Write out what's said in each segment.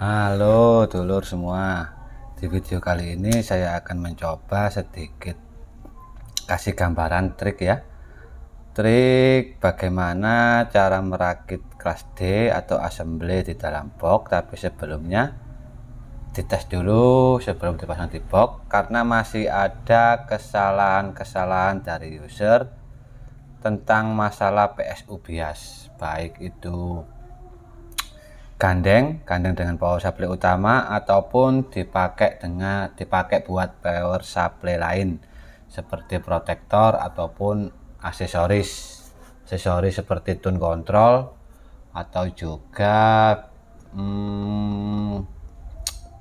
Halo dulur semua. Di video kali ini saya akan mencoba sedikit kasih gambaran trik ya. Trik bagaimana cara merakit kelas D atau assembly di dalam box. Tapi sebelumnya dites dulu sebelum dipasang di box, karena masih ada kesalahan-kesalahan dari user tentang masalah PSU bias, baik itu gandeng dengan power supply utama ataupun dipakai buat power supply lain seperti protektor ataupun aksesoris seperti tune control atau juga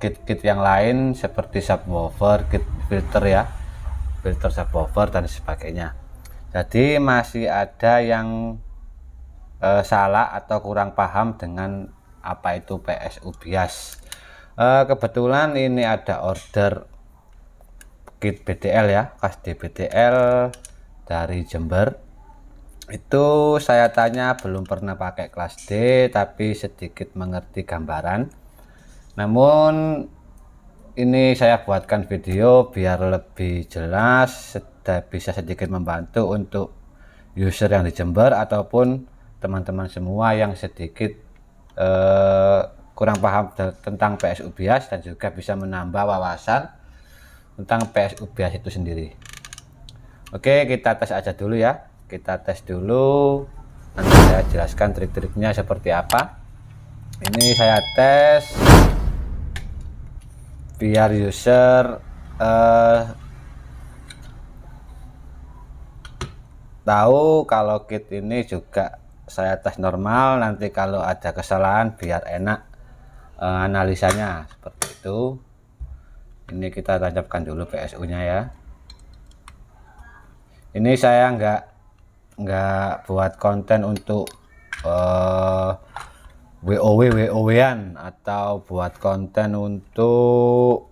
kit-kit yang lain seperti subwoofer, kit filter ya, filter subwoofer dan sebagainya. Jadi masih ada yang salah atau kurang paham dengan apa itu PSU bias. Kebetulan ini ada order kit BTL ya, khas BTL dari Jember. Itu saya tanya belum pernah pakai kelas D tapi sedikit mengerti gambaran. Namun ini saya buatkan video biar lebih jelas, bisa sedikit membantu untuk user yang di Jember ataupun teman-teman semua yang sedikit kurang paham tentang PSU bias, dan juga bisa menambah wawasan tentang PSU bias itu sendiri. Oke, kita tes aja dulu ya. Kita tes dulu, nanti saya jelaskan trik-triknya seperti apa. Ini saya tes biar user tahu kalau kit ini juga saya tes normal. Nanti kalau ada kesalahan biar enak analisanya seperti itu. Ini kita tancapkan dulu PSU nya ya. Ini saya nggak buat konten untuk WOW-an atau buat konten untuk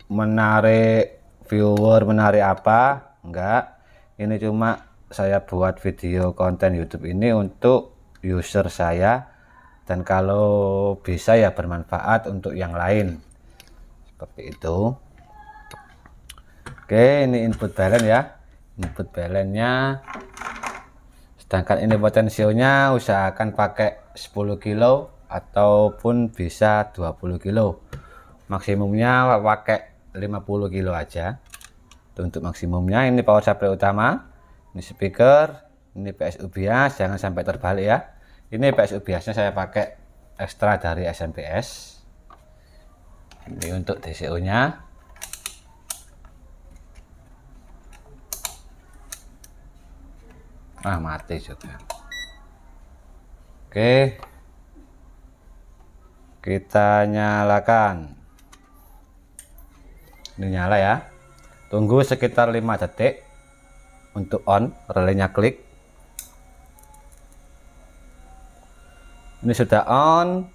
menarik viewer, menarik apa, enggak. Ini cuma saya buat video konten YouTube ini untuk user saya, dan kalau bisa ya bermanfaat untuk yang lain seperti itu. Oke, ini input balance ya, input balance nya. Sedangkan ini potensionya usahakan pakai 10 kilo ataupun bisa 20 kilo, maksimumnya pakai 50 kilo aja untuk maksimumnya. Ini power supply utama, ini speaker, ini PSU bias, jangan sampai terbalik ya. Ini PSU biasnya saya pakai ekstra dari SMPS. Ini untuk DCO nya. Mati juga. Oke, kita nyalakan. Ini nyala ya, tunggu sekitar 5 detik untuk on, relaynya klik. Ini sudah on.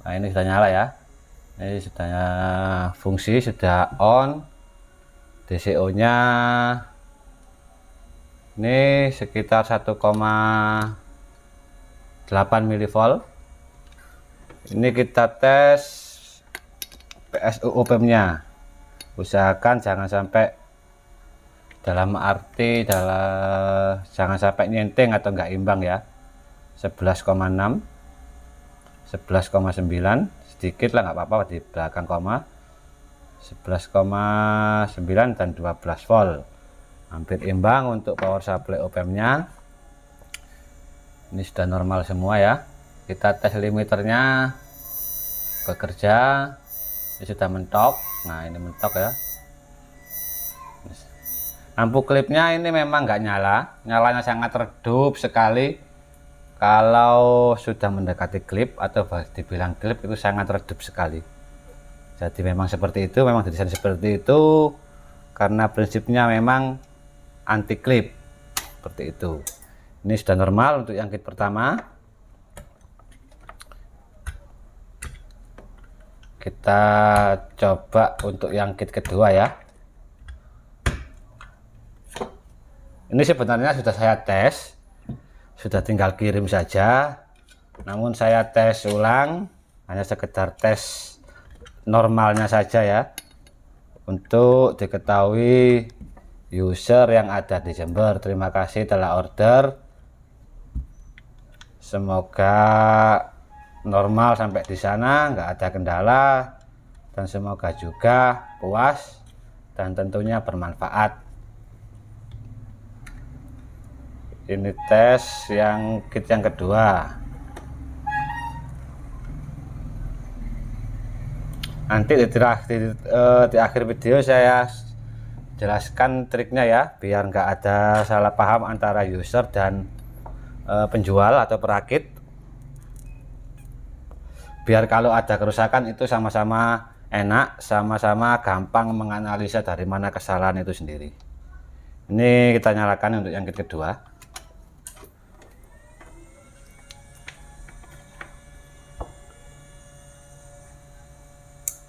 Nah, ini sudah nyala ya, ini sudah fungsi, sudah on. DCO nya ini sekitar 1,8 mV. Ini kita tes PSU opem-nya. Usahakan jangan sampai, dalam arti jangan sampai nyenteng atau enggak imbang ya. 11,6, 11,9, sedikit lah nggak apa-apa di belakang koma. 11,9 dan 12 volt, hampir imbang untuk power supply opem-nya. Ini sudah normal semua ya. Kita tes limiternya bekerja, ini sudah mentok. Nah, ini mentok ya. Lampu klipnya ini memang nggak nyala, nyalanya sangat redup sekali. Kalau sudah mendekati klip atau dibilang klip itu sangat redup sekali. Jadi memang seperti itu, memang didesain seperti itu karena prinsipnya memang anti klip seperti itu. Ini sudah normal untuk yang kit pertama. Kita coba untuk yang kit kedua ya. Ini sebenarnya sudah saya tes, sudah tinggal kirim saja. Namun saya tes ulang hanya sekedar tes normalnya saja ya, untuk diketahui user yang ada di Jember. Terima kasih telah order, semoga normal sampai di sana, nggak ada kendala, dan semoga juga puas dan tentunya bermanfaat. Ini tes yang kit yang kedua. Nanti di akhir video saya jelaskan triknya ya, biar nggak ada salah paham antara user dan penjual atau perakit, biar kalau ada kerusakan itu sama-sama enak, sama-sama gampang menganalisa dari mana kesalahan itu sendiri. Ini kita nyalakan untuk yang kit kedua.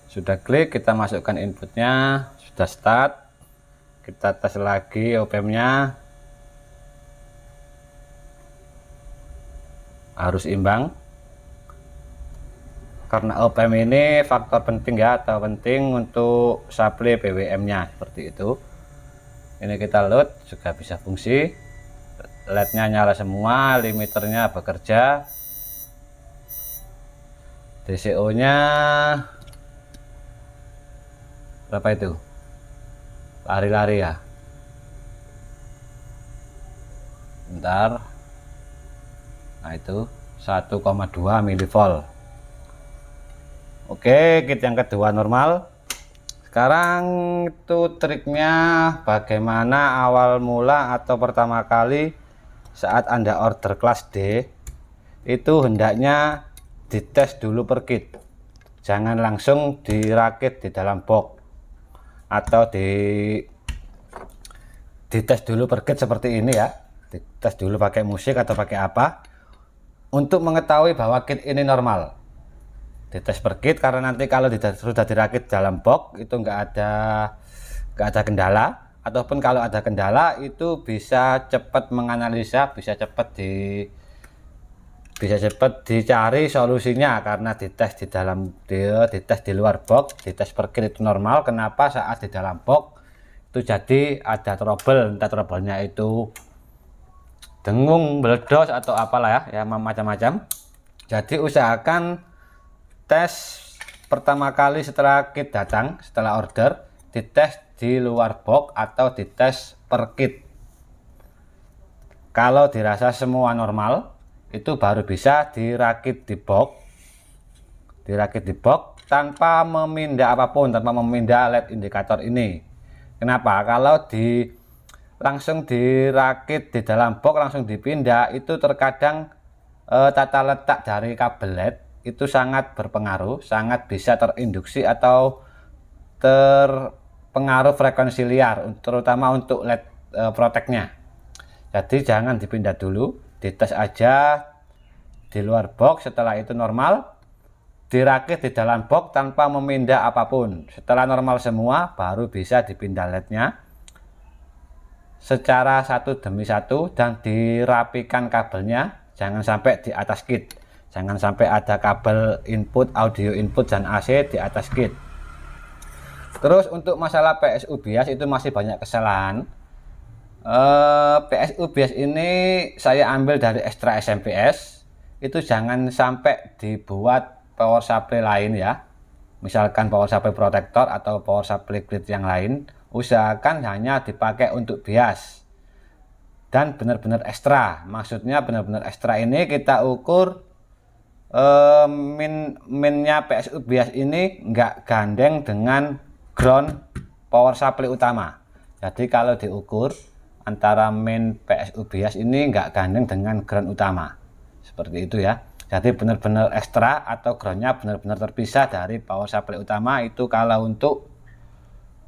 Sudah klik, kita masukkan inputnya, sudah start, kita tes lagi op-amp-nya, harus imbang karena op-amp ini faktor penting ya, atau penting untuk supply PWM-nya, seperti itu. Ini kita load, juga bisa fungsi, LED-nya nyala semua, limiternya bekerja, DCO-nya berapa itu? Lari-lari ya. Bentar. Nah itu 1,2 mV. Oke, kit yang kedua normal. Sekarang itu triknya bagaimana awal mula atau pertama kali saat Anda order kelas D itu hendaknya dites dulu per kit. Jangan langsung dirakit di dalam box, atau dites dulu per kit seperti ini ya, dites dulu pakai musik atau pakai apa untuk mengetahui bahwa kit ini normal. Dites per kit karena nanti kalau sudah dirakit dalam box itu nggak ada kendala, ataupun kalau ada kendala itu bisa cepat menganalisa, bisa cepat dicari solusinya karena dites di luar box. Dites per kit itu normal. Kenapa saat di dalam box itu jadi ada trouble, entah troublenya itu dengung, meledos atau apalah ya macam-macam. Jadi usahakan tes pertama kali setelah kit datang, setelah order, dites di luar box atau dites per kit. Kalau dirasa semua normal, itu baru bisa dirakit di box, tanpa memindah apapun, tanpa memindah LED indikator ini. Kenapa? Kalau langsung dirakit di dalam box langsung dipindah, itu terkadang tata letak dari kabel LED itu sangat berpengaruh, sangat bisa terinduksi atau terpengaruh frekuensi liar, terutama untuk LED proteknya. Jadi jangan dipindah dulu, dites aja di luar box. Setelah itu normal, dirakit di dalam box tanpa memindah apapun. Setelah normal semua baru bisa dipindah LED-nya secara satu demi satu dan dirapikan kabelnya. Jangan sampai di atas kit, jangan sampai ada kabel input, audio input dan AC di atas kit. Terus untuk masalah PSU bias itu masih banyak kesalahan. PSU bias ini saya ambil dari Extra SMPS. Itu jangan sampai dibuat power supply lain ya, misalkan power supply protector atau power supply grid yang lain. Usahakan hanya dipakai untuk bias dan benar-benar ekstra. Maksudnya benar-benar ekstra ini kita ukur minnya PSU bias ini nggak gandeng dengan ground power supply utama. Jadi kalau diukur antara min PSU bias ini nggak gandeng dengan ground utama, seperti itu ya. Jadi benar-benar ekstra atau groundnya benar-benar terpisah dari power supply utama. Itu kalau untuk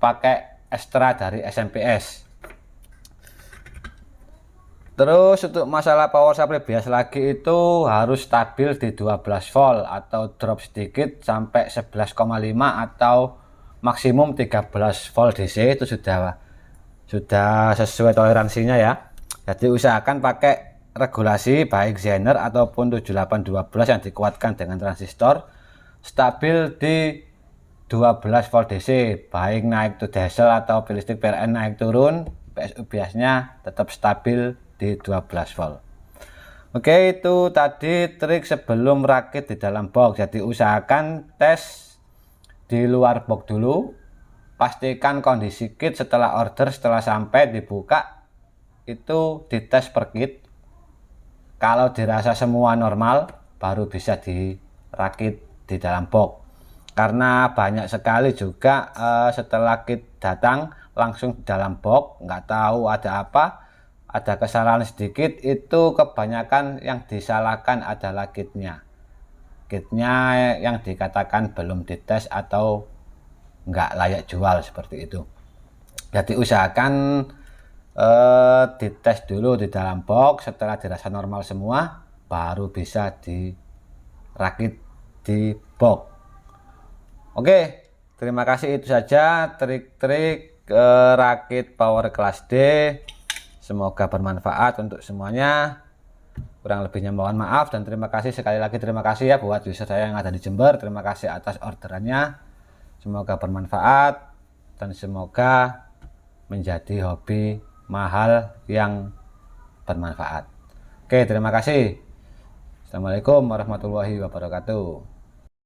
pakai ekstra dari SMPS. Terus untuk masalah power supply bias lagi itu harus stabil di 12 volt atau drop sedikit sampai 11,5 atau maksimum 13 volt DC. Itu sudah sesuai toleransinya ya. Jadi usahakan pakai regulasi baik Zener ataupun 7812 yang dikuatkan dengan transistor stabil di 12 volt DC, baik naik to diesel atau listrik PLN naik turun, PSU biasnya tetap stabil di 12 volt. Oke, itu tadi trik sebelum rakit di dalam box. Jadi usahakan tes di luar box dulu, pastikan kondisi kit setelah order, setelah sampai dibuka itu dites per kit. Kalau dirasa semua normal baru bisa dirakit di dalam box. Karena banyak sekali juga setelah kit datang langsung di dalam box, nggak tahu ada apa, ada kesalahan sedikit, itu kebanyakan yang disalahkan adalah kitnya yang dikatakan belum dites atau nggak layak jual seperti itu. Jadi usahakan dites dulu di dalam box, setelah dirasa normal semua baru bisa dirakit di box. Oke, terima kasih, itu saja trik-trik rakit power kelas D. Semoga bermanfaat untuk semuanya. Kurang lebihnya mohon maaf dan terima kasih sekali lagi, terima kasih ya buat user saya yang ada di Jember. Terima kasih atas orderannya. Semoga bermanfaat dan semoga menjadi hobi mahal yang bermanfaat. Oke, terima kasih. Assalamualaikum warahmatullahi wabarakatuh.